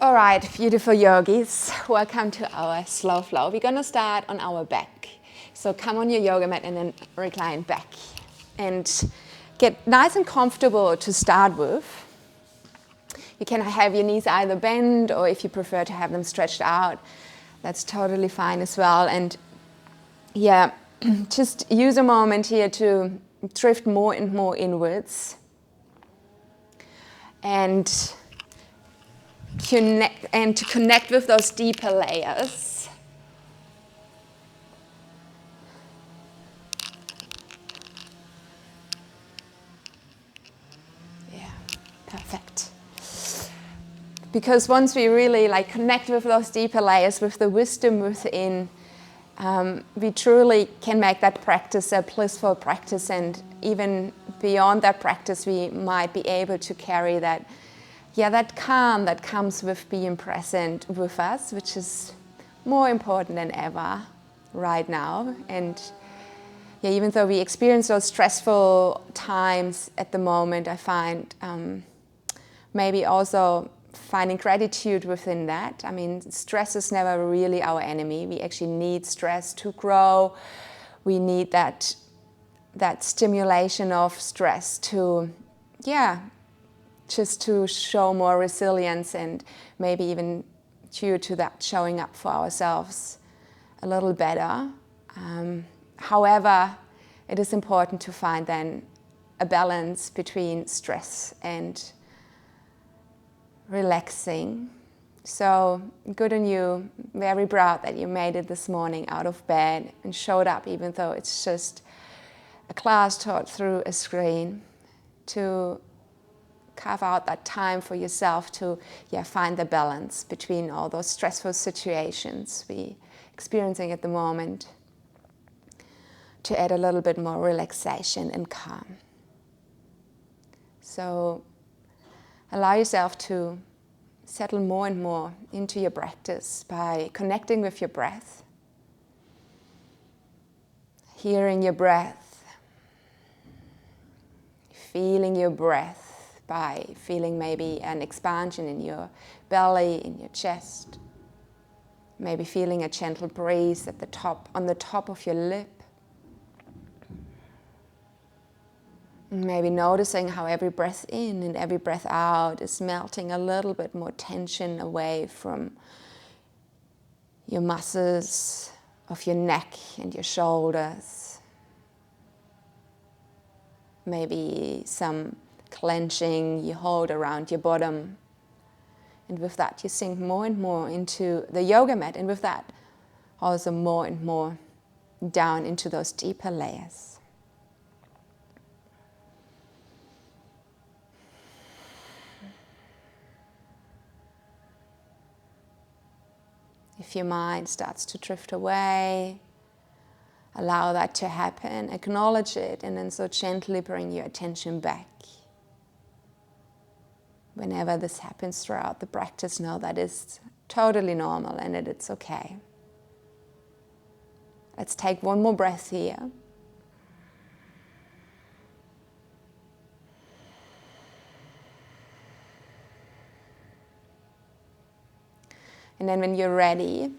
All right, beautiful yogis, welcome to our slow flow. We're gonna start on our back. So come on your yoga mat and then recline back. And get nice and comfortable to start with. You can have your knees either bent, or if you prefer to have them stretched out, that's totally fine as well. And yeah, just use a moment here to drift more and more inwards. And to connect with those deeper layers. Yeah, perfect. Because once we really connect with those deeper layers, with the wisdom within, we truly can make that practice a blissful practice, and even beyond that practice, we might be able to carry that calm that comes with being present with us, which is more important than ever right now. And yeah, even though we experience those stressful times at the moment, I find maybe also finding gratitude within that. I mean, stress is never really our enemy. We actually need stress to grow. We need that stimulation of stress to, just to show more resilience, and maybe even due to that showing up for ourselves a little better. However, it is important to find then a balance between stress and relaxing. So good on you, very proud that you made it this morning out of bed and showed up, even though it's just a class taught through a screen, to carve out that time for yourself to find the balance between all those stressful situations we're experiencing at the moment, to add a little bit more relaxation and calm. So allow yourself to settle more and more into your practice by connecting with your breath, hearing your breath, feeling your breath, by feeling maybe an expansion in your belly, in your chest. Maybe feeling a gentle breeze on the top of your lip. Maybe noticing how every breath in and every breath out is melting a little bit more tension away from your muscles of your neck and your shoulders. Maybe some clenching you hold around your bottom, and with that you sink more and more into the yoga mat, and with that also more and more down into those deeper layers. If your mind starts to drift away, allow that to happen, acknowledge it, and then so gently bring your attention back. Whenever this happens throughout the practice, know that is totally normal and that it's okay. Let's take one more breath here. And then when you're ready,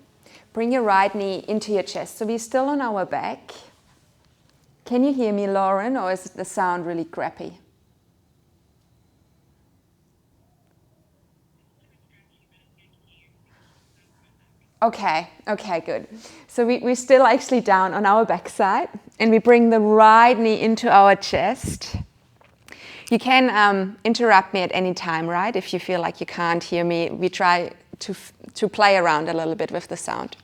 bring your right knee into your chest. So we're still on our back. Can you hear me, Lauren, or is the sound really crappy? Okay, good. So we're still actually down on our backside, and we bring the right knee into our chest. You can interrupt me at any time, right? If you feel like you can't hear me, we try to play around a little bit with the sound.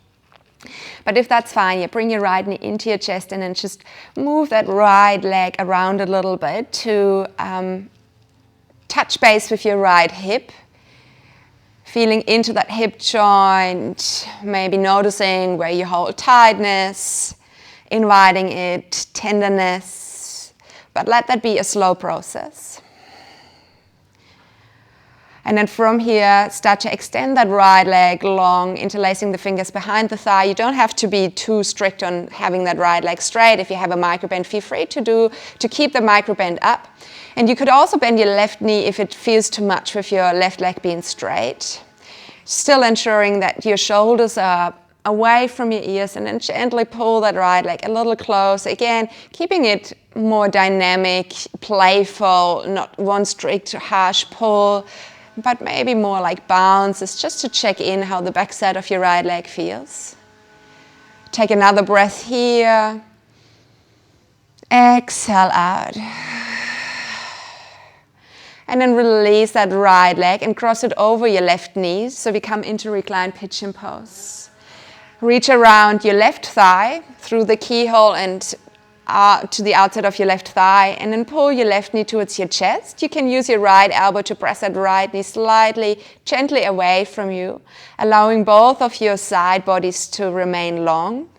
But if that's fine, you bring your right knee into your chest, and then just move that right leg around a little bit to touch base with your right hip. Feeling into that hip joint, maybe noticing where you hold tightness, inviting it, tenderness, but let that be a slow process. And then from here, start to extend that right leg long, interlacing the fingers behind the thigh. You don't have to be too strict on having that right leg straight. If you have a microbend, feel free to keep the microbend up. And you could also bend your left knee if it feels too much with your left leg being straight. Still ensuring that your shoulders are away from your ears, and then gently pull that right leg a little closer. Again, keeping it more dynamic, playful, not one strict, harsh pull, but maybe more like bounces, just to check in how the backside of your right leg feels. Take another breath here. Exhale out. And then release that right leg and cross it over your left knee, so we come into reclined pigeon pose. Reach around your left thigh through the keyhole and to the outside of your left thigh, and then pull your left knee towards your chest. You can use your right elbow to press that right knee slightly, gently away from you, allowing both of your side bodies to remain long.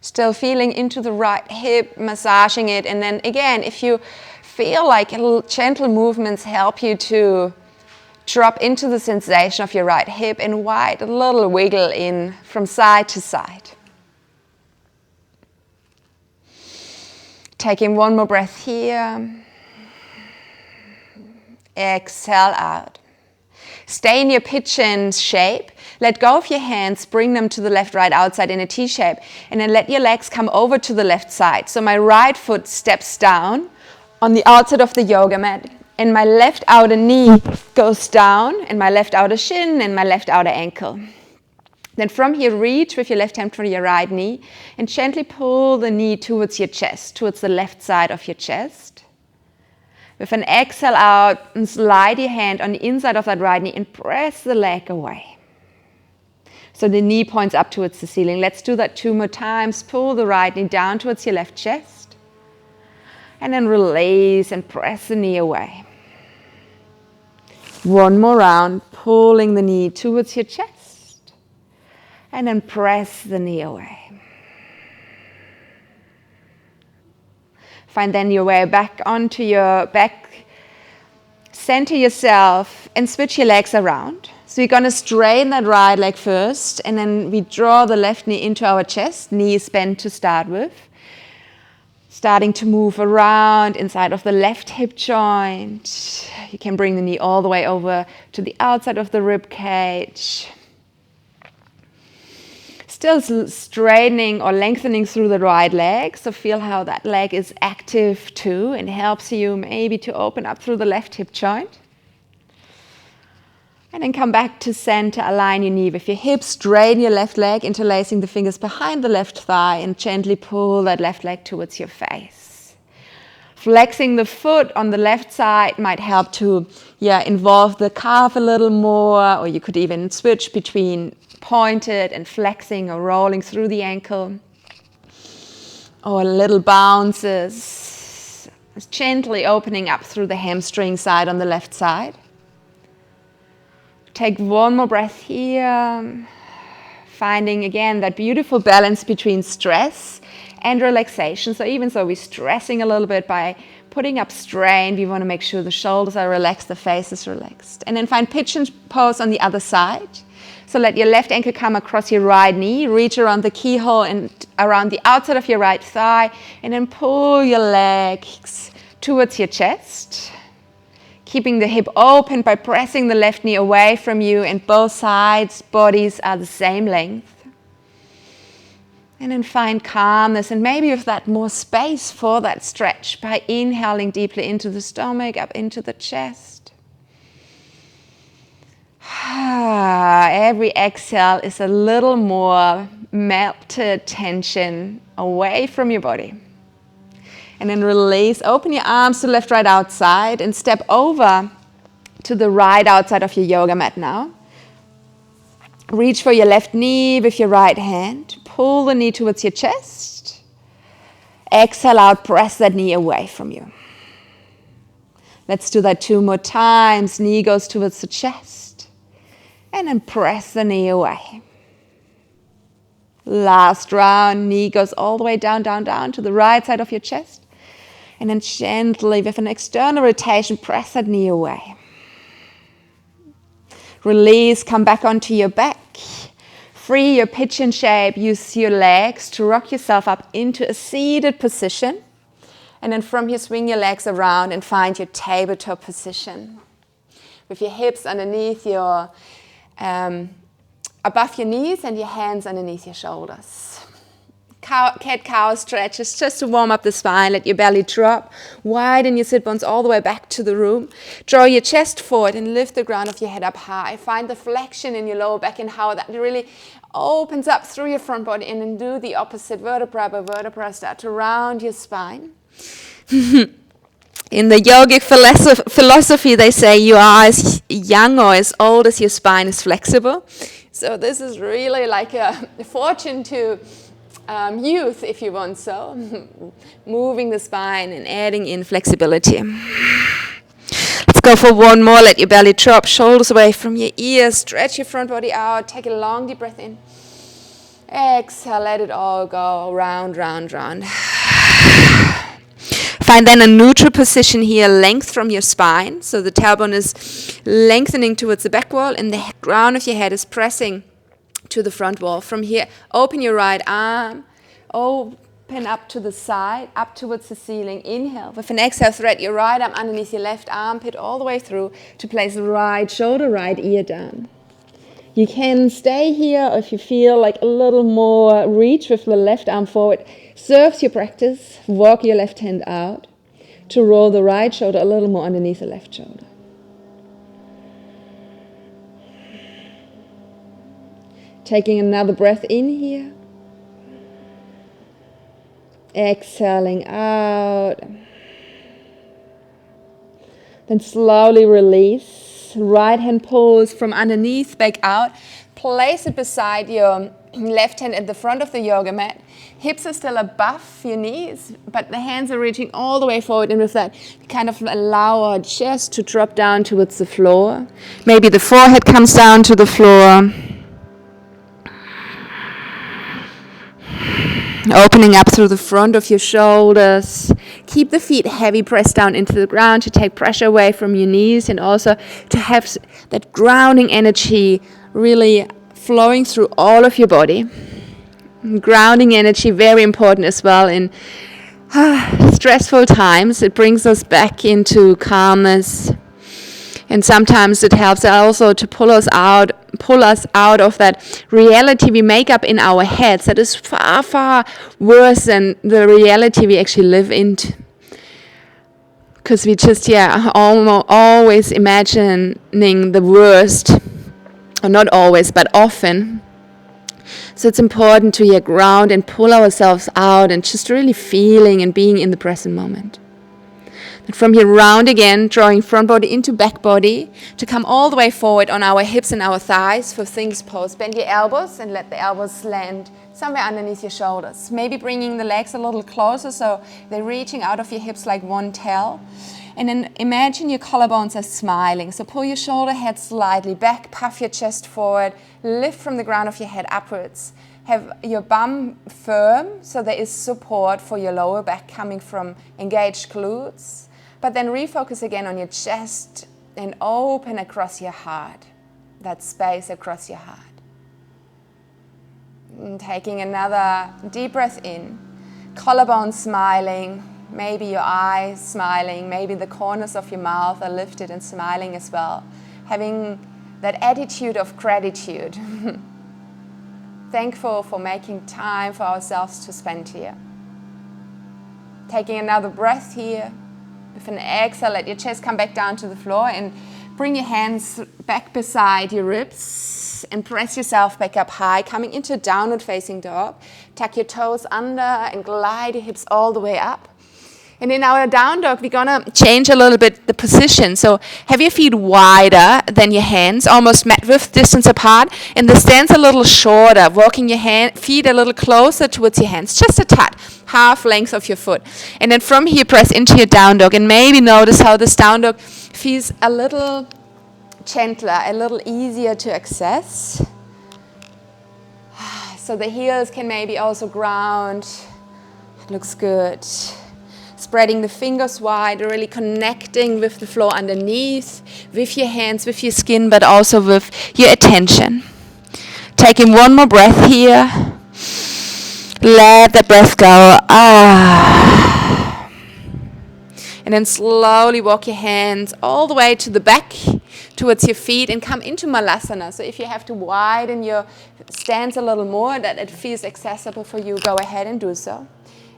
Still feeling into the right hip, massaging it, and then again, if you feel like gentle movements help you to drop into the sensation of your right hip and wide, a little wiggle in from side to side. Taking one more breath here. Exhale out. Stay in your pigeon shape. Let go of your hands, bring them to the left, right, outside in a T shape, and then let your legs come over to the left side. So my right foot steps down on the outside of the yoga mat, and my left outer knee goes down, and my left outer shin, and my left outer ankle. Then from here, reach with your left hand for your right knee and gently pull the knee towards your chest, towards the left side of your chest. With an exhale out, and slide your hand on the inside of that right knee and press the leg away. So the knee points up towards the ceiling. Let's do that 2 more times. Pull the right knee down towards your left chest. And then release and press the knee away. One more round, pulling the knee towards your chest. And then press the knee away. Find then your way back onto your back. Center yourself and switch your legs around. So you're going to straighten that right leg first, and then we draw the left knee into our chest, knees bent to start with. Starting to move around inside of the left hip joint. You can bring the knee all the way over to the outside of the rib cage. Still straightening or lengthening through the right leg, so feel how that leg is active too, and helps you maybe to open up through the left hip joint. And then come back to center, align your knee with your hips, straighten your left leg, interlacing the fingers behind the left thigh, and gently pull that left leg towards your face. Flexing the foot on the left side might help to involve the calf a little more, or you could even switch between pointed and flexing or rolling through the ankle, or little bounces, gently opening up through the hamstring side on the left side. Take one more breath here, finding again that beautiful balance between stress and relaxation. So even though we're stressing a little bit by putting up strain, we want to make sure the shoulders are relaxed, the face is relaxed. And then find pigeon pose on the other side. So let your left ankle come across your right knee, reach around the keyhole and around the outside of your right thigh, and then pull your legs towards your chest. Keeping the hip open by pressing the left knee away from you, and both sides, bodies are the same length. And then find calmness, and maybe with that more space for that stretch by inhaling deeply into the stomach, up into the chest. Every exhale is a little more melted tension away from your body. And then release, open your arms to left, right, outside, and step over to the right outside of your yoga mat now. Reach for your left knee with your right hand. Pull the knee towards your chest. Exhale out, press that knee away from you. Let's do that 2 more times. Knee goes towards the chest. And then press the knee away. Last round, knee goes all the way down, down, down to the right side of your chest. And then gently, with an external rotation, press that knee away. Release, come back onto your back. Free your pigeon shape, use your legs to rock yourself up into a seated position. And then from here, swing your legs around and find your tabletop position. With your hips underneath your above your knees and your hands underneath your shoulders. Cat-cow stretches just to warm up the spine. Let your belly drop. Widen your sit bones all the way back to the room. Draw your chest forward and lift the ground of your head up high. Find the flexion in your lower back and how that really opens up through your front body, and then do the opposite, vertebra by vertebra. Start to round your spine. In the yogic philosophy, they say you are as young or as old as your spine is flexible. So this is really like a fortune to youth, if you want so. Moving the spine and adding in flexibility. Let's go for one more. Let your belly drop, shoulders away from your ears. Stretch your front body out. Take a long deep breath in. Exhale, let it all go round, round, round. Find then a neutral position here, length from your spine. So the tailbone is lengthening towards the back wall and the crown of your head is pressing to the front wall. From here, open your right arm, open up to the side, up towards the ceiling. Inhale. With an exhale, thread your right arm underneath your left armpit all the way through to place the right shoulder, right ear down. You can stay here, or if you feel like a little more reach with the left arm forward, serves your practice. Walk your left hand out to roll the right shoulder a little more underneath the left shoulder. Taking another breath in here. Exhaling out. Then slowly release. Right hand pulls from underneath back out. Place it beside your left hand at the front of the yoga mat. Hips are still above your knees, but the hands are reaching all the way forward. And with that, kind of allow our chest to drop down towards the floor. Maybe the forehead comes down to the floor. Opening up through the front of your shoulders. Keep the feet heavy, pressed down into the ground to take pressure away from your knees, and also to have that grounding energy really flowing through all of your body. Grounding energy, very important as well in stressful times. It brings us back into calmness. And sometimes it helps also to pull us out of that reality we make up in our heads that is far, far worse than the reality we actually live into. Because we just, always imagining the worst. Or not always, but often. So it's important to ground and pull ourselves out and just really feeling and being in the present moment. And from here, round again, drawing front body into back body to come all the way forward on our hips and our thighs for Sphinx pose. Bend your elbows and let the elbows land somewhere underneath your shoulders. Maybe bringing the legs a little closer so they're reaching out of your hips like one tail. And then imagine your collarbones are smiling. So pull your shoulder head slightly back, puff your chest forward, lift from the ground of your head upwards. Have your bum firm so there is support for your lower back coming from engaged glutes. But then refocus again on your chest and open across your heart, that space across your heart. And taking another deep breath in, collarbone smiling, maybe your eyes smiling, maybe the corners of your mouth are lifted and smiling as well. Having that attitude of gratitude. Thankful for making time for ourselves to spend here. Taking another breath here. With an exhale, let your chest come back down to the floor and bring your hands back beside your ribs and press yourself back up high, coming into downward facing dog. Tuck your toes under and glide your hips all the way up. And in our down dog, we're gonna change a little bit the position. So have your feet wider than your hands, almost mat width distance apart, and the stance a little shorter, walking your feet a little closer towards your hands, just a touch, half length of your foot. And then from here, press into your down dog, and maybe notice how this down dog feels a little gentler, a little easier to access. So the heels can maybe also ground. It looks good. Spreading the fingers wide, really connecting with the floor underneath, with your hands, with your skin, but also with your attention. Taking one more breath here. Let the breath go. And then slowly walk your hands all the way to the back, towards your feet, and come into Malasana. So if you have to widen your stance a little more, that it feels accessible for you, go ahead and do so.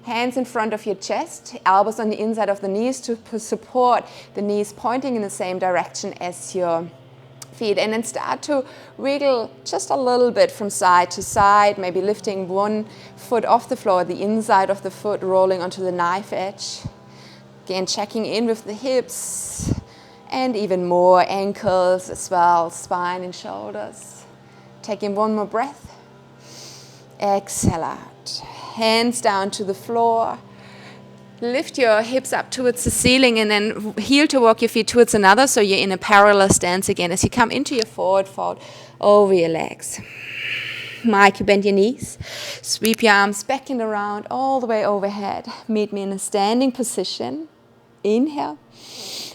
Hands in front of your chest, elbows on the inside of the knees to support the knees pointing in the same direction as your feet. And then start to wiggle just a little bit from side to side, maybe lifting one foot off the floor, the inside of the foot rolling onto the knife edge. Again, checking in with the hips and even more ankles as well, spine and shoulders. Taking one more breath. Exhale out. Hands down to the floor. Lift your hips up towards the ceiling and then heel to walk your feet towards another, so you're in a parallel stance again. As you come into your forward fold over your legs. Mike, you bend your knees. Sweep your arms back and around all the way overhead. Meet me in a standing position. Inhale.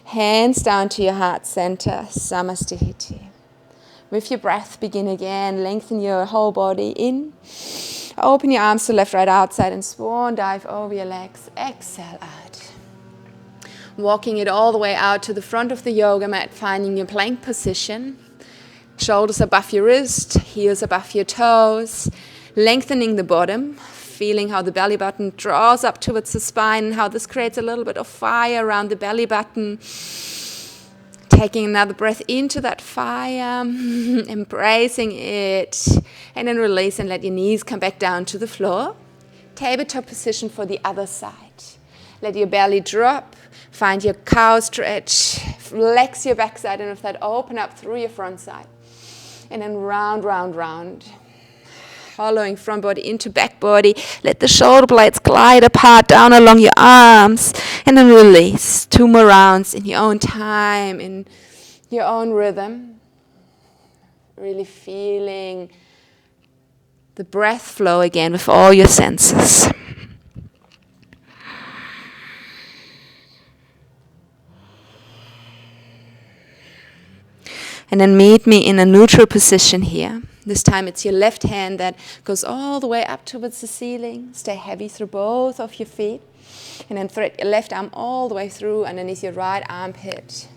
Hands down to your heart center. Samastihiti. With your breath, begin again. Lengthen your whole body in. Open your arms to left, right, outside, and swan dive over your legs. Exhale out. Walking it all the way out to the front of the yoga mat, finding your plank position. Shoulders above your wrist, heels above your toes. Lengthening the bottom, feeling how the belly button draws up towards the spine, and how this creates a little bit of fire around the belly button. Taking another breath into that fire, embracing it, and then release and let your knees come back down to the floor. Tabletop position for the other side. Let your belly drop, find your cow stretch, flex your backside, and with that open up through your front side. And then round, round, round. Following front body into back body. Let the shoulder blades glide apart down along your arms. And then release. 2 more rounds in your own time, in your own rhythm. Really feeling the breath flow again with all your senses. And then meet me in a neutral position here. This time it's your left hand that goes all the way up towards the ceiling. Stay heavy through both of your feet. And then thread your left arm all the way through underneath your right armpit.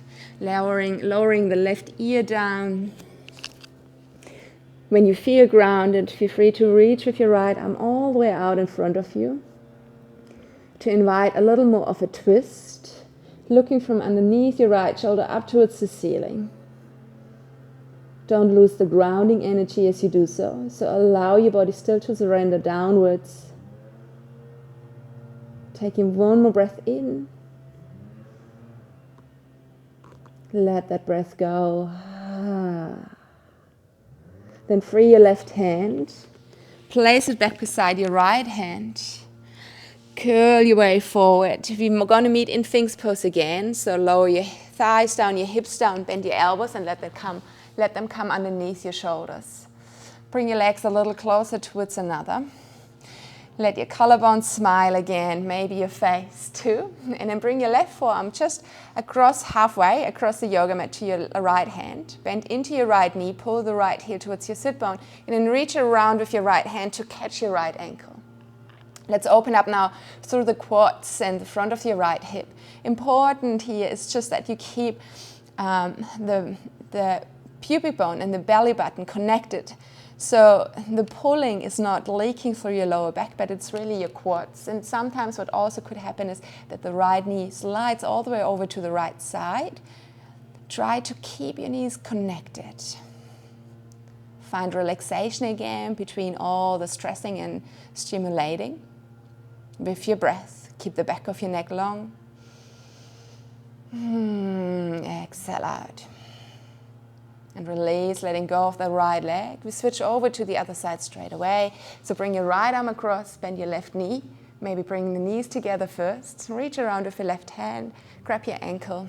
Lowering the left ear down. When you feel grounded, feel free to reach with your right arm all the way out in front of you. To invite a little more of a twist. Looking from underneath your right shoulder up towards the ceiling. Don't lose the grounding energy as you do so. So allow your body still to surrender downwards. Taking one more breath in. Let that breath go. Then free your left hand. Place it back beside your right hand. Curl your way forward. We're going to meet in Sphinx pose again. So lower your thighs down, your hips down, bend your elbows, and let them come underneath your shoulders. Bring your legs a little closer towards another. Let your collarbones smile again, maybe your face too. And then bring your left forearm just halfway across the yoga mat to your right hand. Bend into your right knee, pull the right heel towards your sit bone, and then reach around with your right hand to catch your right ankle. Let's open up now through the quads and the front of your right hip. Important here is just that you keep the pubic bone and the belly button connected. So the pulling is not leaking through your lower back, but it's really your quads. And sometimes what also could happen is that the right knee slides all the way over to the right side. Try to keep your knees connected. Find relaxation again between all the stressing and stimulating. With your breath, keep the back of your neck long. Exhale out. And release, letting go of the right leg. We switch over to the other side straight away. So bring your right arm across, bend your left knee. Maybe bring the knees together first. Reach around with your left hand, grab your ankle.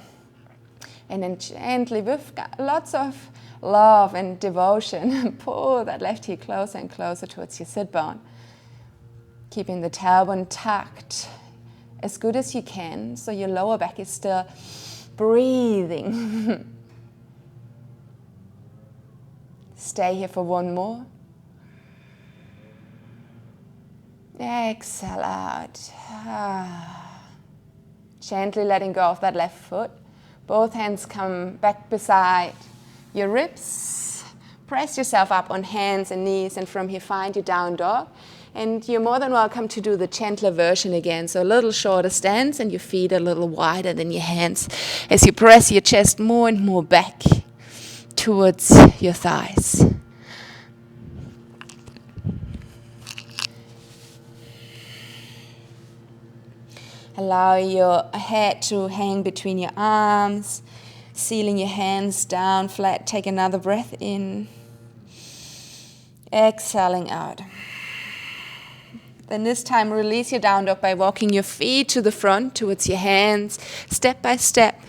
And then gently, with lots of love and devotion, pull that left heel closer and closer towards your sit bone. Keeping the tailbone tucked as good as you can, so your lower back is still breathing. Stay here for one more. Exhale out. Gently letting go of that left foot. Both hands come back beside your ribs. Press yourself up on hands and knees, and from here find your down dog. And you're more than welcome to do the gentler version again. So a little shorter stance and your feet a little wider than your hands as you press your chest more and more back towards your thighs. Allow your head to hang between your arms, sealing your hands down flat. Take another breath in. Exhaling out. Then this time release your down dog by walking your feet to the front towards your hands, step by step.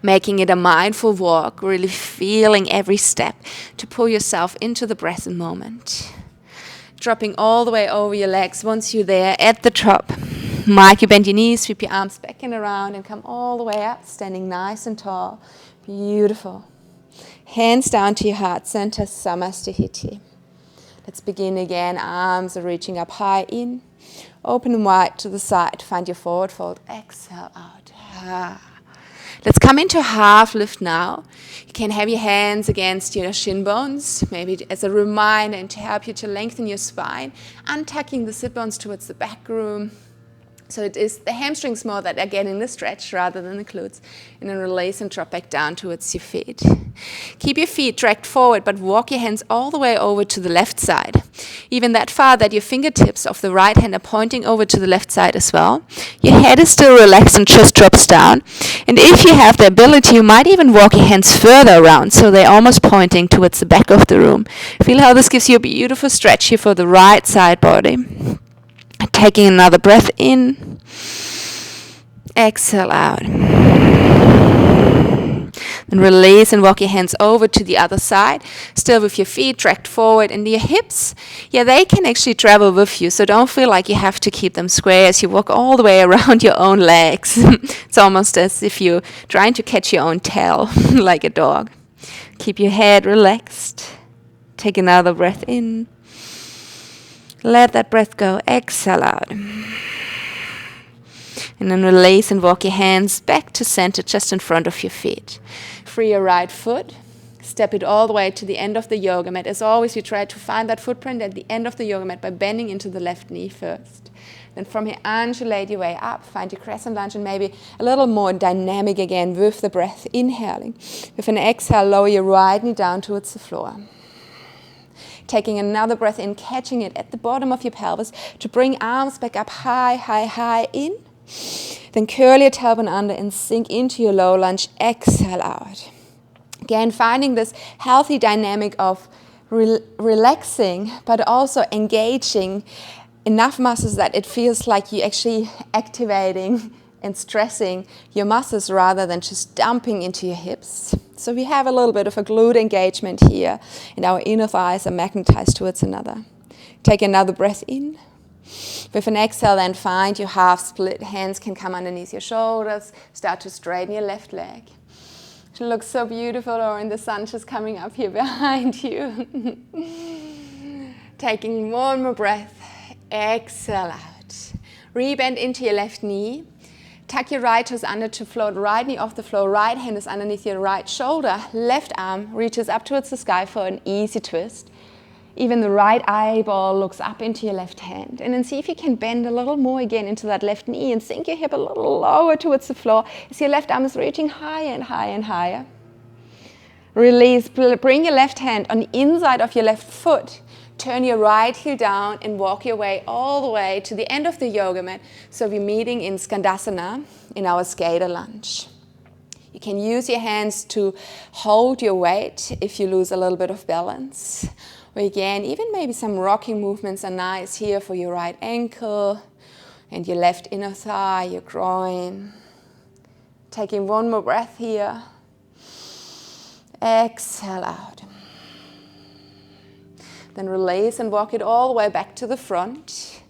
Making it a mindful walk, really feeling every step to pull yourself into the present moment. Dropping all the way over your legs once you're there at the top. Mark, you bend your knees, sweep your arms back and around and come all the way up, standing nice and tall. Beautiful. Hands down to your heart center, Samasthiti. Let's begin again. Arms are reaching up high in. Open and wide to the side. Find your forward fold. Exhale out. Let's come into half lift now. You can have your hands against your shin bones, maybe as a reminder and to help you to lengthen your spine. Untucking the sit bones towards the back room. So it is the hamstrings more that are getting the stretch rather than the glutes. And then release and drop back down towards your feet. Keep your feet dragged forward, but walk your hands all the way over to the left side. Even that far that your fingertips of the right hand are pointing over to the left side as well. Your head is still relaxed and just drops down. And if you have the ability, you might even walk your hands further around, so they're almost pointing towards the back of the room. Feel how this gives you a beautiful stretch here for the right side body. Taking another breath in. Exhale out. Then release and walk your hands over to the other side. Still with your feet dragged forward, and your hips, they can actually travel with you. So don't feel like you have to keep them square as you walk all the way around your own legs. It's almost as if you're trying to catch your own tail like a dog. Keep your head relaxed. Take another breath in. Let that breath go. Exhale out. And then release and walk your hands back to center just in front of your feet. Free your right foot. Step it all the way to the end of the yoga mat. As always, you try to find that footprint at the end of the yoga mat by bending into the left knee first. Then from here, undulate your way up. Find your crescent lunge and maybe a little more dynamic again with the breath. Inhaling. With an exhale, lower your right knee down towards the floor. Taking another breath in, catching it at the bottom of your pelvis to bring arms back up high, high, high in. Then curl your tailbone under and sink into your low lunge. Exhale out. Again, finding this healthy dynamic of relaxing, but also engaging enough muscles that it feels like you're actually activating and stressing your muscles rather than just dumping into your hips. So we have a little bit of a glute engagement here, and our inner thighs are magnetized towards another. Take another breath in. With an exhale, then find your half split. Hands can come underneath your shoulders. Start to straighten your left leg. It looks so beautiful, or in the sun just coming up here behind you. Taking one more breath. Exhale out. Rebend into your left knee. Tuck your right toes under to float right knee off the floor. Right hand is underneath your right shoulder. Left arm reaches up towards the sky for an easy twist. Even the right eyeball looks up into your left hand. And then see if you can bend a little more again into that left knee and sink your hip a little lower towards the floor as your left arm is reaching higher and higher and higher. Release. Bring your left hand on the inside of your left foot. Turn your right heel down and walk your way all the way to the end of the yoga mat. So we're meeting in Skandasana in our skater lunge. You can use your hands to hold your weight if you lose a little bit of balance. Or again, even maybe some rocking movements are nice here for your right ankle and your left inner thigh, your groin. Taking one more breath here. Exhale out. Then release and walk it all the way back to the front.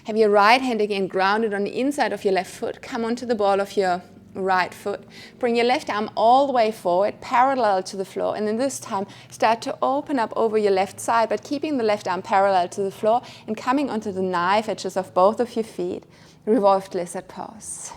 Have your right hand again grounded on the inside of your left foot. Come onto the ball of your right foot. Bring your left arm all the way forward, parallel to the floor. And then this time, start to open up over your left side, but keeping the left arm parallel to the floor and coming onto the knife edges of both of your feet. revolved lizard pose.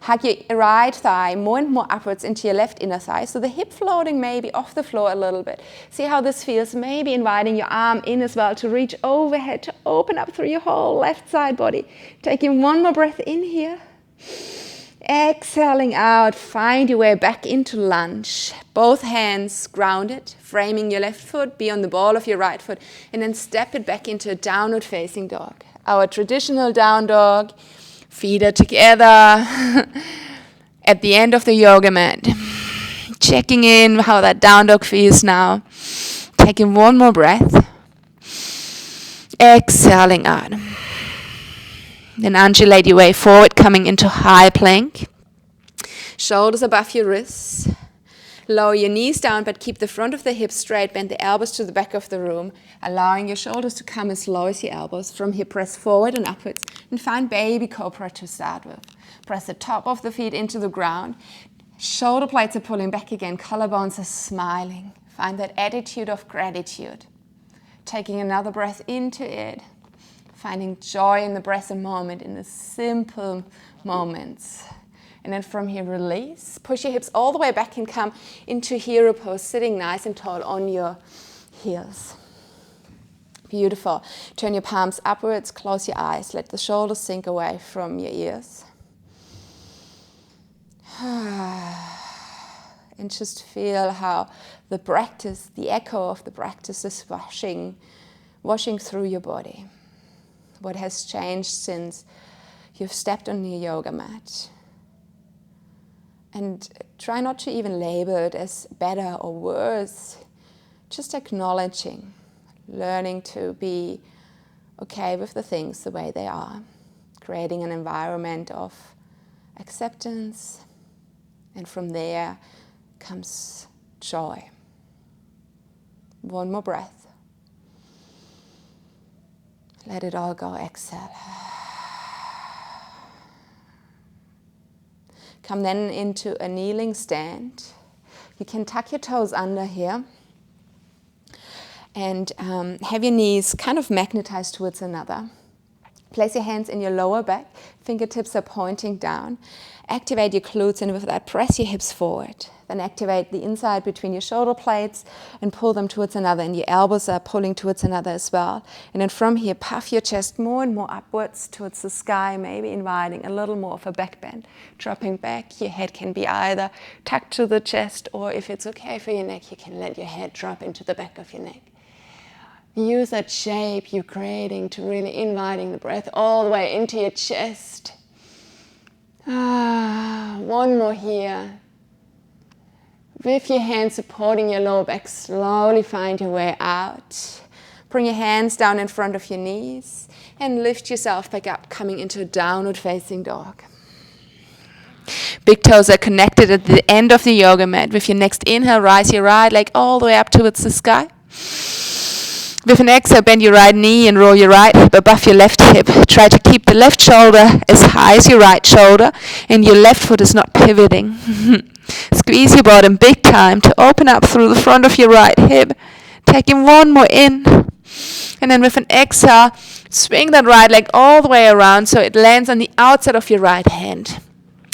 Hug your right thigh more and more upwards into your left inner thigh, so the hip floating maybe off the floor a little bit. See how this feels, maybe inviting your arm in as well to reach overhead, to open up through your whole left side body. Taking one more breath in here. Exhaling out, find your way back into lunge. Both hands grounded, framing your left foot, be on the ball of your right foot, and then step it back into a downward facing dog. Our traditional down dog. Feet are together at the end of the yoga mat. Checking in how that down dog feels now. Taking one more breath. Exhaling out. Then undulate your way forward, coming into high plank. Shoulders above your wrists. Lower your knees down, but keep the front of the hips straight. Bend the elbows to the back of the room, allowing your shoulders to come as low as your elbows. From here, press forward and upwards, and find baby cobra to start with. Press the top of the feet into the ground. Shoulder blades are pulling back again. Collarbones are smiling. Find that attitude of gratitude. Taking another breath into it. Finding joy in the present moment, in the simple moments. And then from here, release. Push your hips all the way back and come into hero pose, sitting nice and tall on your heels. Beautiful. Turn your palms upwards, close your eyes. Let the shoulders sink away from your ears. And just feel how the practice, the echo of the practice is washing through your body. What has changed since you've stepped on your yoga mat. And try not to even label it as better or worse. Just acknowledging, learning to be okay with the things the way they are. Creating an environment of acceptance. And from there comes joy. One more breath. Let it all go, exhale. Come then into a kneeling stand. You can tuck your toes under here and have your knees kind of magnetized towards another. Place your hands in your lower back, fingertips are pointing down. Activate your glutes and with that press your hips forward. Then activate the inside between your shoulder blades and pull them towards another, and your elbows are pulling towards another as well. And then from here, puff your chest more and more upwards towards the sky, maybe inviting a little more of a back bend. Dropping back, your head can be either tucked to the chest, or if it's okay for your neck, you can let your head drop into the back of your neck. Use that shape you're creating to really inviting the breath all the way into your chest. One more here. With your hands supporting your lower back, slowly find your way out. Bring your hands down in front of your knees and lift yourself back up, coming into a downward facing dog. Big toes are connected at the end of the yoga mat. With your next inhale, rise your right leg all the way up towards the sky. With an exhale, bend your right knee and roll your right hip above your left hip. Try to keep the left shoulder as high as your right shoulder, and your left foot is not pivoting. Squeeze your bottom big time to open up through the front of your right hip. Taking one more in. And then with an exhale, swing that right leg all the way around so it lands on the outside of your right hand.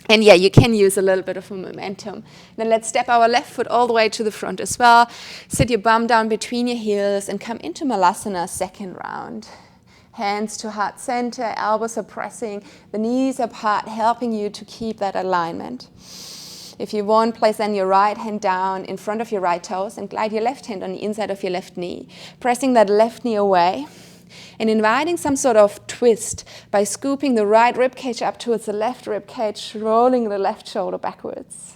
And yeah, you can use a little bit of a momentum. Then let's step our left foot all the way to the front as well. Sit your bum down between your heels and come into Malasana, second round. Hands to heart center, elbows are pressing, the knees apart, helping you to keep that alignment. If you want, place then your right hand down in front of your right toes and glide your left hand on the inside of your left knee, pressing that left knee away. And inviting some sort of twist by scooping the right rib cage up towards the left rib cage, rolling the left shoulder backwards.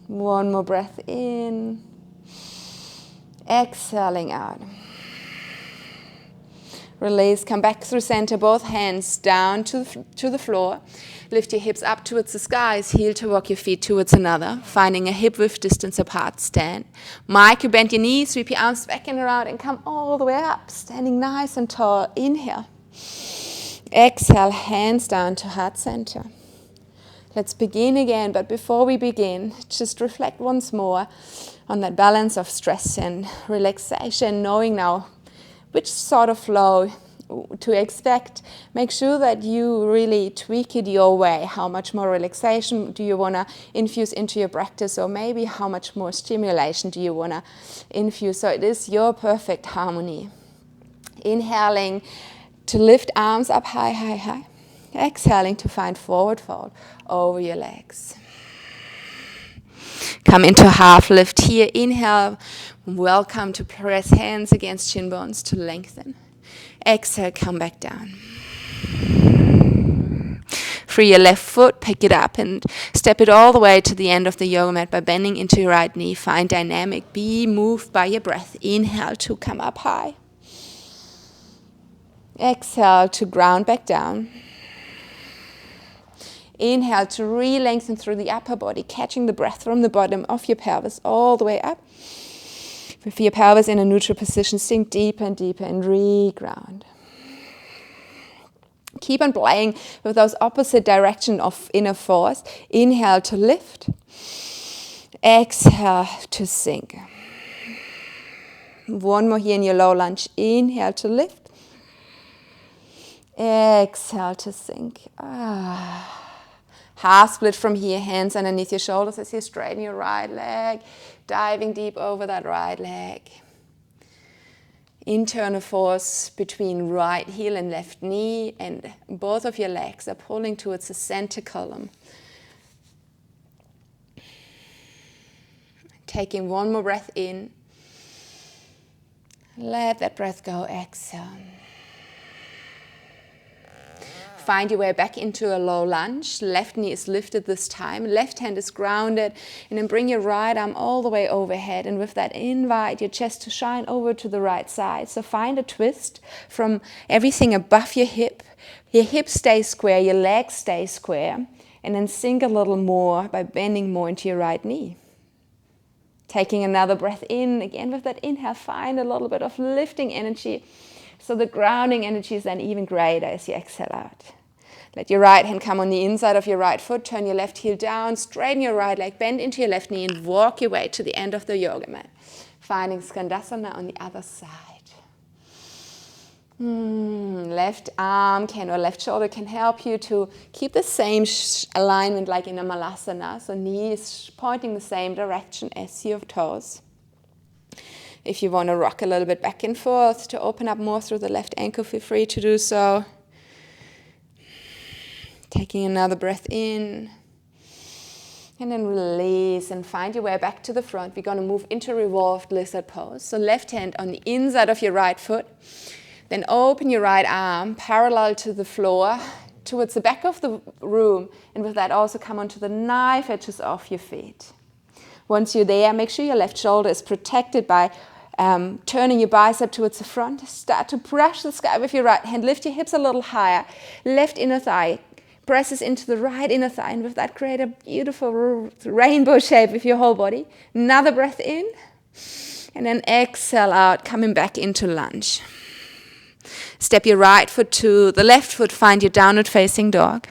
One more breath in. Exhaling out. Release, come back through center, both hands down to the floor. Lift your hips up towards the skies, heel to walk your feet towards another, finding a hip width distance apart stand. Micro bend your knees, sweep your arms back and around and come all the way up, standing nice and tall. Inhale. Exhale, hands down to heart center. Let's begin again, but before we begin, just reflect once more on that balance of stress and relaxation, knowing now which sort of flow to expect. Make sure that you really tweak it your way. How much more relaxation do you want to infuse into your practice, or maybe how much more stimulation do you want to infuse, so it is your perfect harmony. Inhaling to lift arms up high, high, high. Exhaling to find forward fold over your legs. Come into half lift here. Inhale, welcome to press hands against shin bones to lengthen. Exhale, come back down. Free your left foot, pick it up and step it all the way to the end of the yoga mat by bending into your right knee. Find dynamic, be moved by your breath. Inhale to come up high. Exhale to ground back down. Inhale to re-lengthen through the upper body, catching the breath from the bottom of your pelvis all the way up. With your pelvis in a neutral position, sink deeper and deeper and re-ground. Keep on playing with those opposite direction of inner force. Inhale to lift. Exhale to sink. One more here in your low lunge. Inhale to lift. Exhale to sink. Half split from here, hands underneath your shoulders as you straighten your right leg, diving deep over that right leg. Internal force between right heel and left knee, and both of your legs are pulling towards the center column. Taking one more breath in. Let that breath go, exhale. Find your way back into a low lunge. Left knee is lifted this time. Left hand is grounded. And then bring your right arm all the way overhead. And with that, invite your chest to shine over to the right side. So find a twist from everything above your hip. Your hips stay square, your legs stay square. And then sink a little more by bending more into your right knee. Taking another breath in. Again, with that inhale, find a little bit of lifting energy. So the grounding energy is then even greater as you exhale out. Let your right hand come on the inside of your right foot. Turn your left heel down. Straighten your right leg. Bend into your left knee and walk your way to the end of the yoga mat. Finding Skandasana on the other side. Left arm or left shoulder can help you to keep the same alignment like in a Malasana. So knees pointing the same direction as your toes. If you want to rock a little bit back and forth to open up more through the left ankle, feel free to do so. Taking another breath in. And then release and find your way back to the front. We're going to move into revolved lizard pose. So left hand on the inside of your right foot. Then open your right arm parallel to the floor towards the back of the room. And with that also come onto the knife edges of your feet. Once you're there, make sure your left shoulder is protected by turning your bicep towards the front. Start to brush the sky with your right hand. Lift your hips a little higher. Left inner thigh presses into the right inner thigh. And with that, create a beautiful rainbow shape with your whole body. Another breath in. And then exhale out, coming back into lunge. Step your right foot to the left foot. Find your downward facing dog.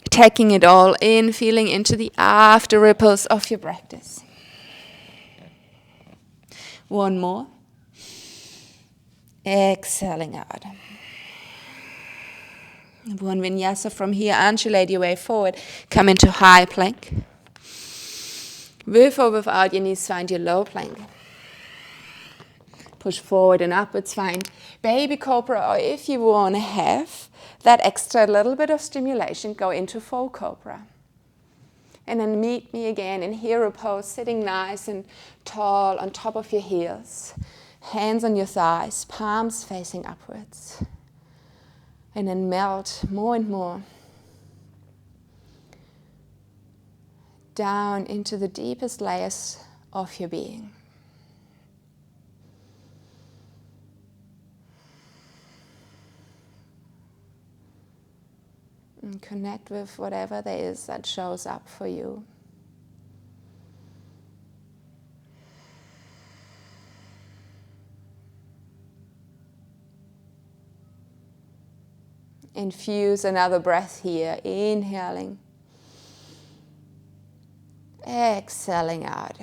Taking it all in, feeling into the after ripples of your practice. One more. Exhaling out. One vinyasa from here. Undulate your way forward. Come into high plank. With or without your knees, find your low plank. Push forward and upwards. Find baby cobra, or if you want to have that extra little bit of stimulation, go into full cobra. And then meet me again in hero pose, sitting nice and tall on top of your heels. Hands on your thighs, palms facing upwards. And then melt more and more down into the deepest layers of your being. And connect with whatever there is that shows up for you. Infuse another breath here, inhaling. Exhaling out.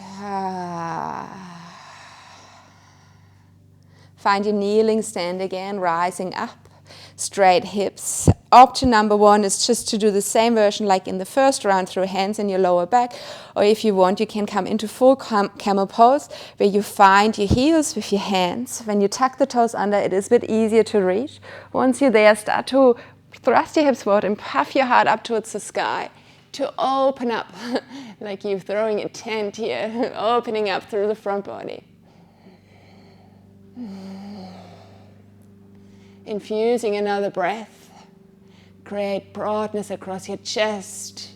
Find your kneeling stand again, rising up. Straight hips. Option number 1 is just to do the same version like in the first round through hands in your lower back. Or if you want, you can come into full camel pose where you find your heels with your hands. When you tuck the toes under, it is a bit easier to reach. Once you're there, start to thrust your hips forward and puff your heart up towards the sky to open up like you're throwing a tent here, opening up through the front body. Infusing another breath, create broadness across your chest,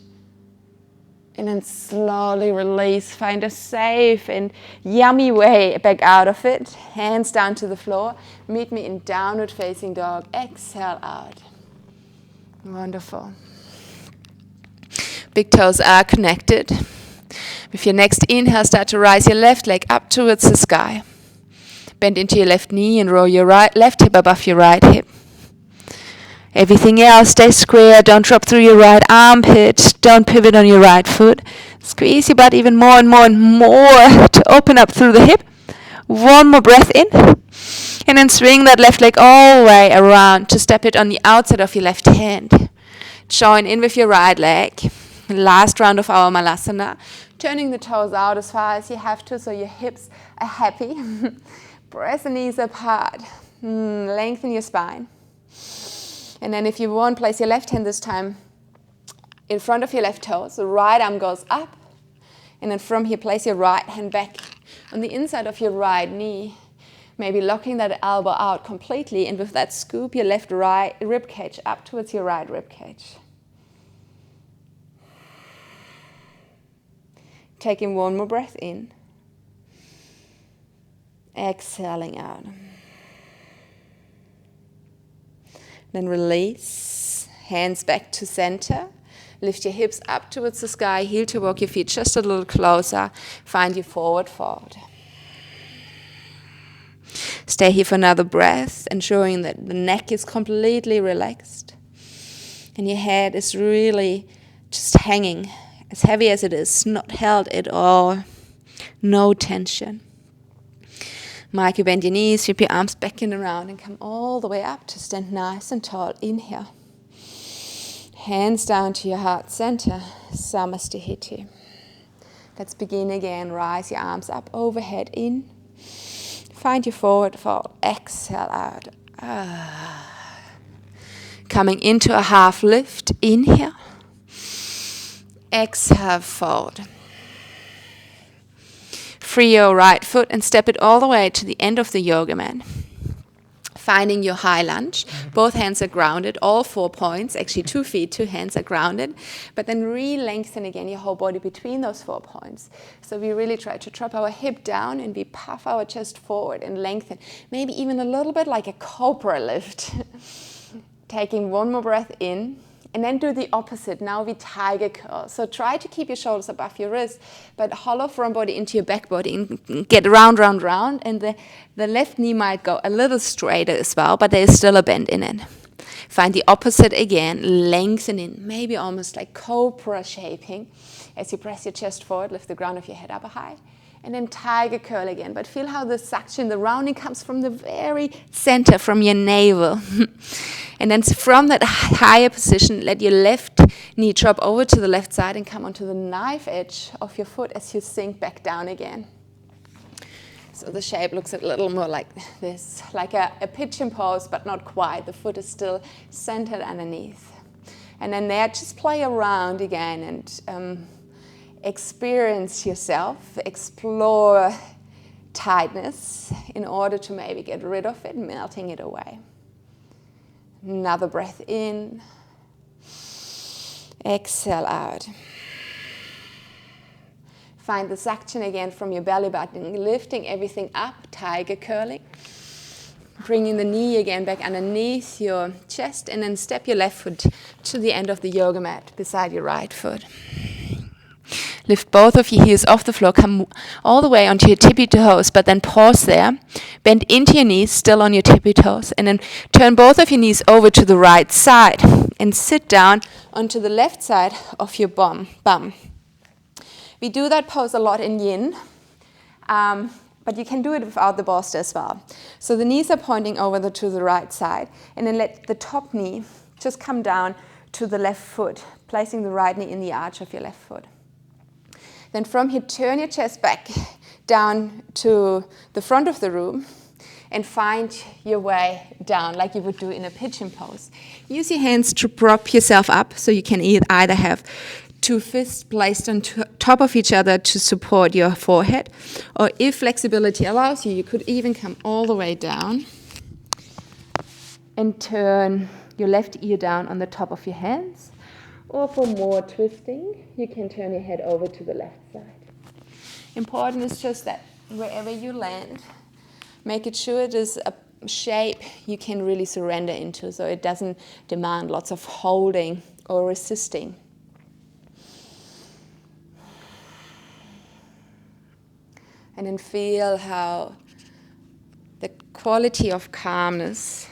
and then slowly release. Find a safe and yummy way back out of it. Hands down to the floor. Meet me in downward facing dog. Exhale out. Wonderful. Big toes are connected. With your next inhale, start to rise your left leg up towards the sky. Bend into your left knee and roll your left hip above your right hip. Everything else, stay square. Don't drop through your right armpit. Don't pivot on your right foot. Squeeze your butt even more and more and more to open up through the hip. One more breath in. And then swing that left leg all the way around to step it on the outside of your left hand. Join in with your right leg. Last round of our malasana. Turning the toes out as far as you have to so your hips are happy. Press the knees apart. Lengthen your spine. And then if you want, place your left hand this time in front of your left toe. So the right arm goes up. And then from here, place your right hand back on the inside of your right knee. Maybe locking that elbow out completely. And with that, scoop your left rib cage up towards your right rib cage. Taking one more breath in. Exhaling out. Then release. Hands back to center. Lift your hips up towards the sky. Heel to walk your feet just a little closer. Find your forward fold. Stay here for another breath, ensuring that the neck is completely relaxed. And your head is really just hanging. As heavy as it is, not held at all. No tension. Micro bend your knees, sweep your arms back and around and come all the way up to stand nice and tall. Inhale. Hands down to your heart center. Samastihiti. Let's begin again. Rise your arms up overhead in. Find your forward fold. Exhale out. Coming into a half lift. Inhale. Exhale, fold. Free your right foot and step it all the way to the end of the yoga mat. Finding your high lunge. Both hands are grounded, all 4 points. Actually 2 feet, 2 hands are grounded. But then re-lengthen again your whole body between those 4 points. So we really try to drop our hip down and we puff our chest forward and lengthen. Maybe even a little bit like a cobra lift. Taking one more breath in. And then do the opposite. Now we tiger curl. So try to keep your shoulders above your wrist, but hollow front body into your back body and get round, round, round. And the left knee might go a little straighter as well, but there is still a bend in it. Find the opposite again. Lengthen in, maybe almost like cobra shaping. As you press your chest forward, lift the ground of your head up high. And then tiger curl again. But feel how the suction, the rounding comes from the very center, from your navel. And then from that higher position, let your left knee drop over to the left side and come onto the knife edge of your foot as you sink back down again. So the shape looks a little more like this, like a pigeon pose, but not quite. The foot is still centered underneath. And then there, just play around again and experience yourself, explore tightness in order to maybe get rid of it, melting it away. Another breath in. Exhale out. Find the suction again from your belly button, lifting everything up, tiger curling. Bringing the knee again back underneath your chest and then step your left foot to the end of the yoga mat beside your right foot. Lift both of your heels off the floor, come all the way onto your tippy toes, but then pause there. Bend into your knees, still on your tippy toes, and then turn both of your knees over to the right side and sit down onto the left side of your bum. We do that pose a lot in yin. But you can do it without the bolster as well. So the knees are pointing over to the right side, and then let the top knee just come down to the left foot, placing the right knee in the arch of your left foot. Then from here, turn your chest back down to the front of the room and find your way down like you would do in a pigeon pose. Use your hands to prop yourself up, so you can either have two fists placed on top of each other to support your forehead, or if flexibility allows you, you could even come all the way down and turn your left ear down on the top of your hands. Or for more twisting, you can turn your head over to the left side. Important is just that wherever you land, make it sure it is a shape you can really surrender into, so it doesn't demand lots of holding or resisting. And then feel how the quality of calmness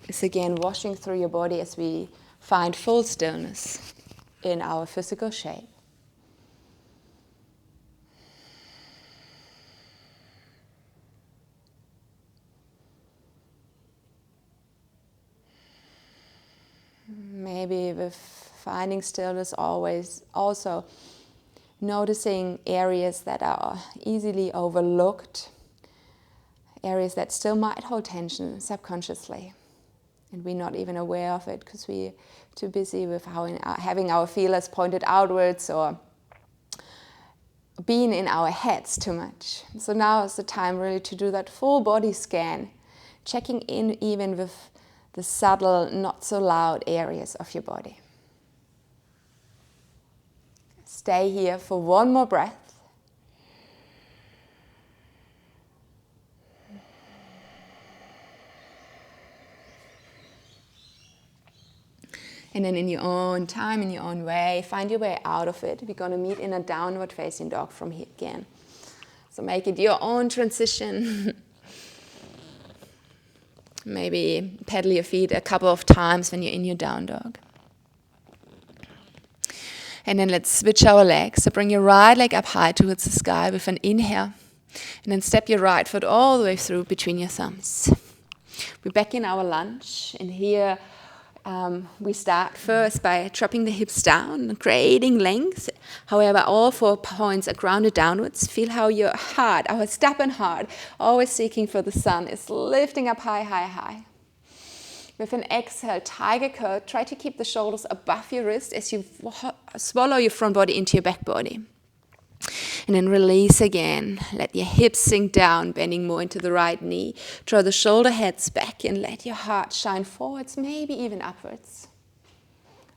is again washing through your body as we find full stillness in our physical shape. Maybe with finding stillness always also noticing areas that are easily overlooked, areas that still might hold tension subconsciously, and we're not even aware of it because we're too busy with having our feelers pointed outwards or being in our heads too much. So now is the time really to do that full body scan, checking in even with the subtle, not so loud areas of your body. Stay here for one more breath. And then in your own time, in your own way, find your way out of it. We're going to meet in a downward facing dog from here again. So make it your own transition. Maybe pedal your feet a couple of times when you're in your down dog. And then let's switch our legs. So bring your right leg up high towards the sky with an inhale. And then step your right foot all the way through between your thumbs. We're back in our lunge. And here we start first by dropping the hips down, creating length. However, all 4 points are grounded downwards. Feel how your heart, our stubborn heart, always seeking for the sun, is lifting up high, high, high. With an exhale, tiger curl, try to keep the shoulders above your wrist as you swallow your front body into your back body. And then release again. Let your hips sink down, bending more into the right knee. Draw the shoulder heads back and let your heart shine forwards, maybe even upwards.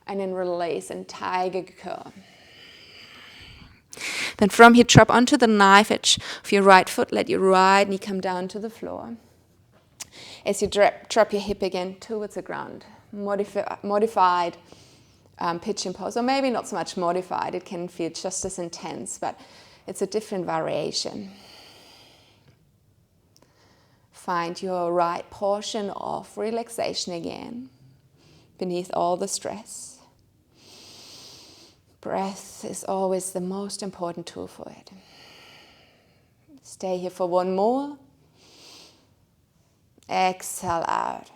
And then release and tiger curl. Then from here, drop onto the knife edge of your right foot. Let your right knee come down to the floor. As you drop your hip again towards the ground, modified pigeon pose, or maybe not so much modified, it can feel just as intense, but it's a different variation. Find your right portion of relaxation again, beneath all the stress. Breath is always the most important tool for it. Stay here for one more. Exhale out.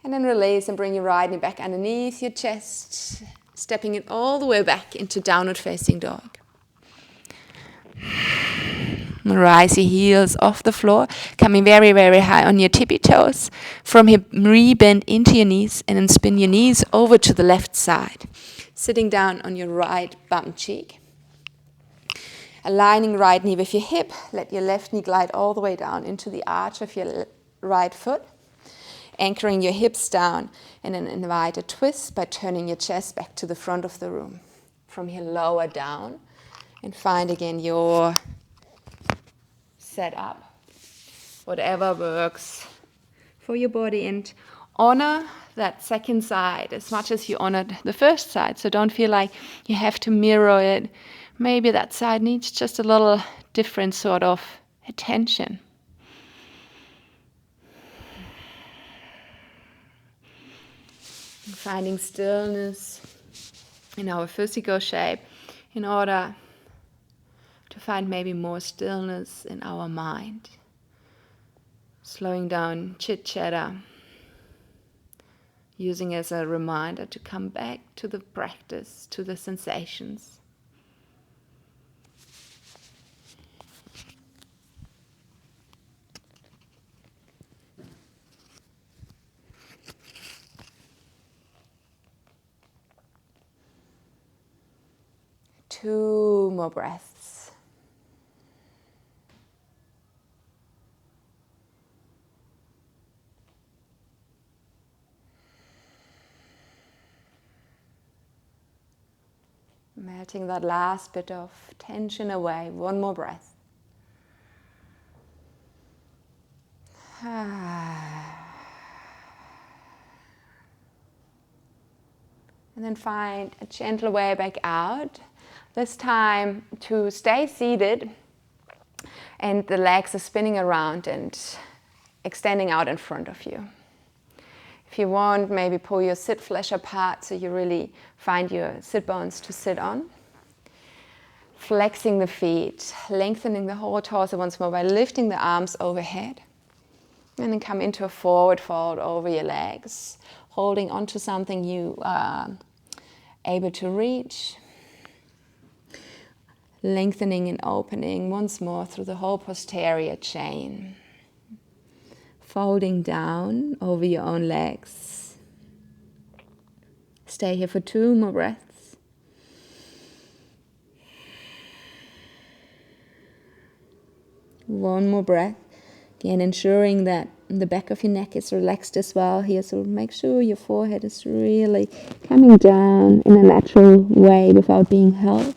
And then release and bring your right knee back underneath your chest, stepping it all the way back into downward facing dog. Rise your heels off the floor, coming very, very high on your tippy toes. From here, re-bend into your knees and then spin your knees over to the left side. Sitting down on your right bum cheek. Aligning right knee with your hip, let your left knee glide all the way down into the arch of your right foot. Anchoring your hips down, and then invite a twist by turning your chest back to the front of the room. From here, lower down and find again your setup, whatever works for your body, and honor that second side as much as you honored the first side. So don't feel like you have to mirror it. Maybe that side needs just a little different sort of attention. Finding stillness in our physical shape in order to find maybe more stillness in our mind. Slowing down chit-chatter, using as a reminder to come back to the practice, to the sensations. Two more breaths. Melting that last bit of tension away. One more breath. And then find a gentle way back out. This time to stay seated and the legs are spinning around and extending out in front of you. If you want, maybe pull your sit flesh apart so you really find your sit bones to sit on. Flexing the feet, lengthening the whole torso once more by lifting the arms overhead. And then come into a forward fold over your legs, holding onto something you are able to reach. Lengthening and opening once more through the whole posterior chain. Folding down over your own legs. Stay here for two more breaths. One more breath. Again, ensuring that the back of your neck is relaxed as well here. So make sure your forehead is really coming down in a natural way without being held.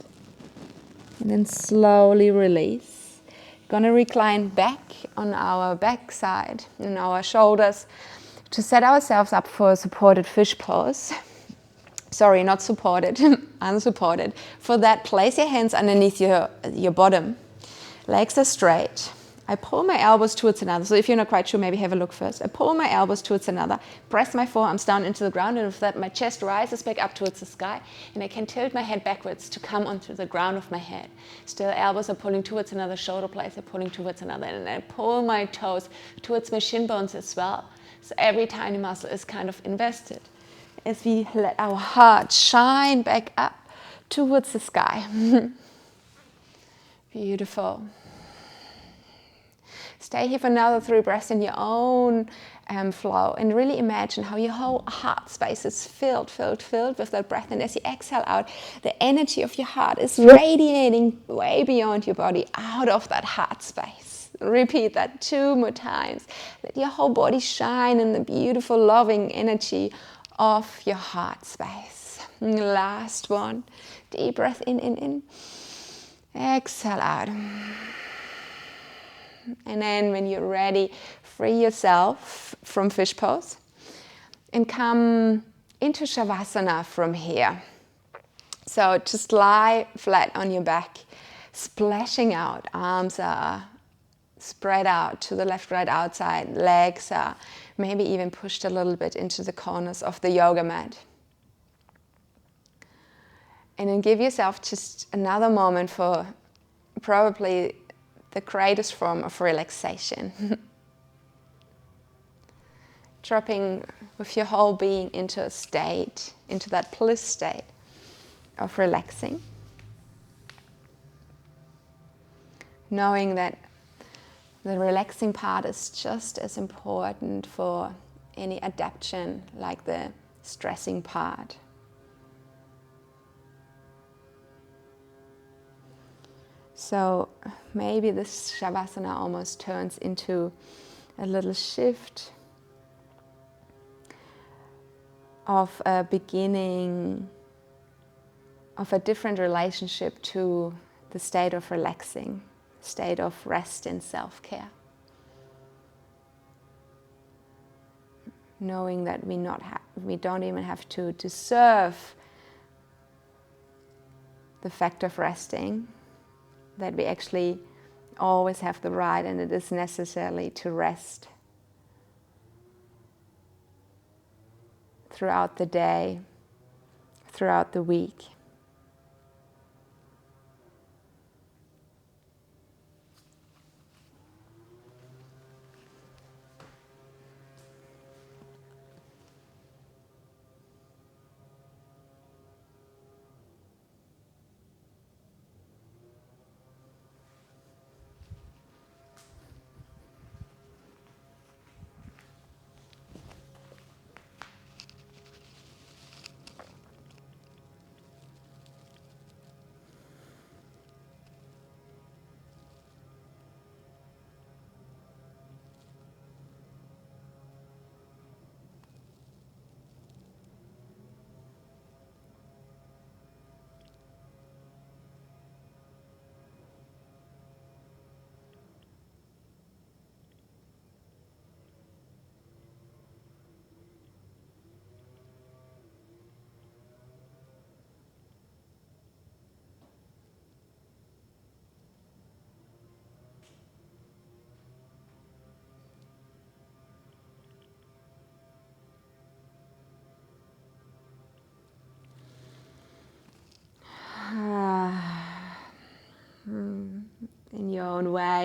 And then slowly release. Gonna recline back on our back side and our shoulders to set ourselves up for a supported fish pose. Sorry, not supported, unsupported. For that, place your hands underneath your bottom. Legs are straight. I pull my elbows towards another. So if you're not quite sure, maybe have a look first. I pull my elbows towards another, press my forearms down into the ground, and with that my chest rises back up towards the sky, and I can tilt my head backwards to come onto the ground of my head. Still, elbows are pulling towards another, shoulder blades are pulling towards another, and I pull my toes towards my shin bones as well. So every tiny muscle is kind of invested as we let our heart shine back up towards the sky. Beautiful. Stay here for another 3 breaths in your own flow, and really imagine how your whole heart space is filled with that breath. And as you exhale out, the energy of your heart is radiating way beyond your body, out of that heart space. Repeat that 2 more times. Let your whole body shine in the beautiful, loving energy of your heart space. And last one. Deep breath in. Exhale out. And then when you're ready, free yourself from fish pose and come into Savasana from here. So just lie flat on your back, splashing out. Arms are spread out to the left, right, outside. Legs are maybe even pushed a little bit into the corners of the yoga mat. And then give yourself just another moment for probably the greatest form of relaxation. Dropping with your whole being into a state, into that bliss state of relaxing. Knowing that the relaxing part is just as important for any adaptation like the stressing part. So maybe this Savasana almost turns into a little shift of a beginning of a different relationship to the state of relaxing, state of rest and self-care. Knowing that we don't even have to deserve the fact of resting, that we actually always have the right, and it is necessary to rest throughout the day, throughout the week.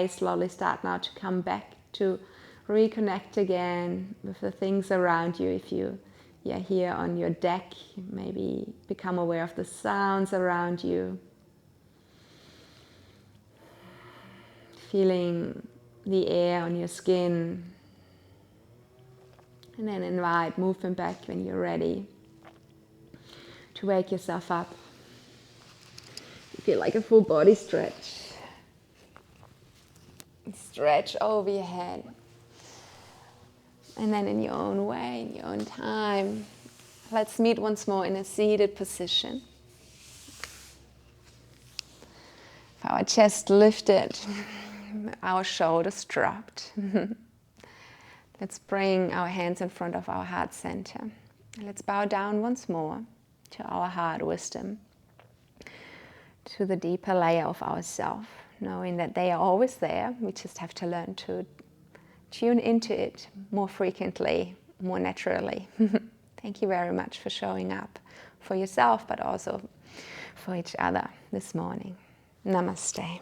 away, slowly start now to come back, to reconnect again with the things around you. If you're here on your deck, maybe become aware of the sounds around you. Feeling the air on your skin. And then invite movement back when you're ready to wake yourself up. You feel like a full body stretch. Stretch over your head. And then in your own way, in your own time, let's meet once more in a seated position. With our chest lifted, our shoulders dropped. Let's bring our hands in front of our heart center. Let's bow down once more to our heart wisdom, to the deeper layer of ourself, knowing that they are always there. We just have to learn to tune into it more frequently, more naturally. Thank you very much for showing up for yourself, but also for each other this morning. Namaste.